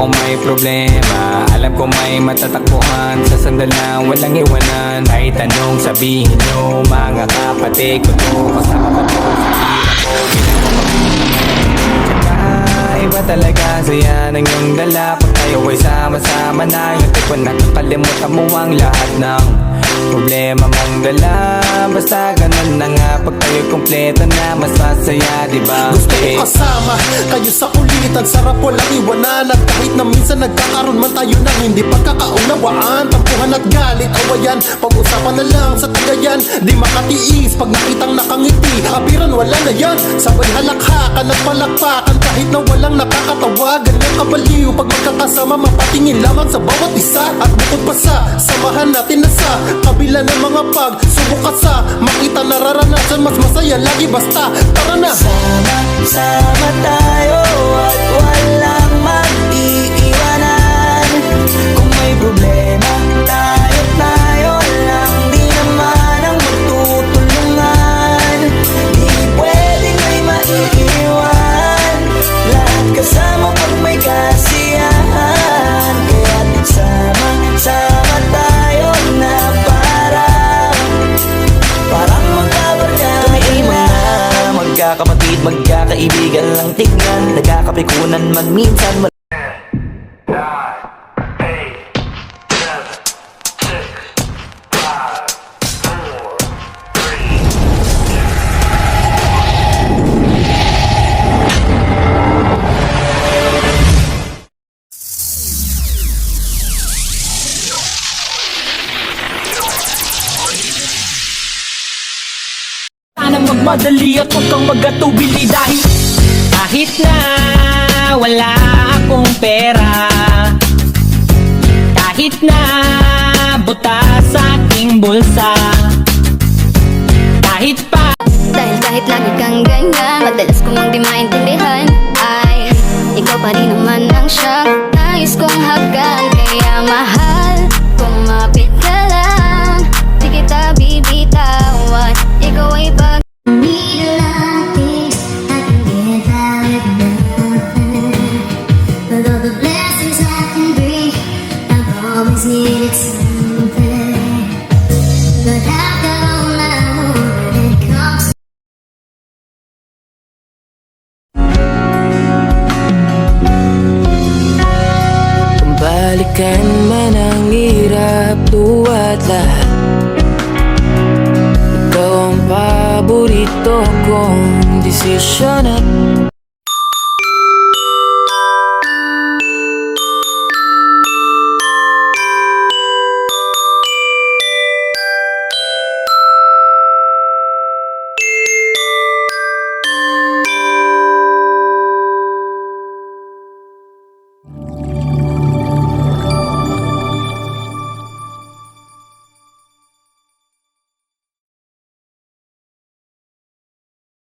kung may problema, alam ko may matatakbuhan sa sandal na walang iwanan. Kahit anong sabihin nyo, mga kapatid ko to, kasama ko to sa hirap ko, ginawa ko. Tsaka iba talaga saya ng iyong dala. Pag tayo ay sama-sama na, yung tipo nakakalimutan mo ang lahat ng problema mong dala. Basta ganun na nga, pag tayo kompleto na, mas masaya, diba? Gusto ko kasama kayo sa kulitan, sarap walang iwanan. At kahit na minsan nagkakaroon man tayo ng hindi pagkakaunawaan, tampuhan at galit, awayan, pag-usapan na lang sa tagayan. Di makatiis pag nakitang nakangiti, abiran wala na yan. Sabay halakhakan at palakpakan kahit na walang nakakatawa. Ganyan kabaliw pag magkakasama, mapatingin lamang sa bawat isa. At bukod pa sa samahan natin na sa kabila ng mga pagsubok at sa makita nararanasan, mas masaya lagi basta tara na. Sama tayo at walang mag-iiwanan. Kung may problema, tayo lang, di naman ang magtutulungan. Di pwedeng may maiiwan, lahat kasama pag may kasiyahan. Kaya't sama tayo na parang magkabarkada. Tumiiman na magkakapatid, magkakaibigan lang tignan. Nagkakapikunan man minsan. Sana magmadali at huwag kang magatubili dahil kahit na wala akong pera, kahit na buta sa aking bulsa, kahit pa Dahil kahit lagi kang ganyan, madalas ko mang di maintindihan, ay ikaw pa rin naman ang siyang nais kong hagkan. Kaya mahal, kumapit ka lang, di kita bibitawan. Ikaw ay pag needed something, but after all my work it comes. Kung balikan man ang hirap, tuwa at lahat, ikaw ang paborito kong desisyon. At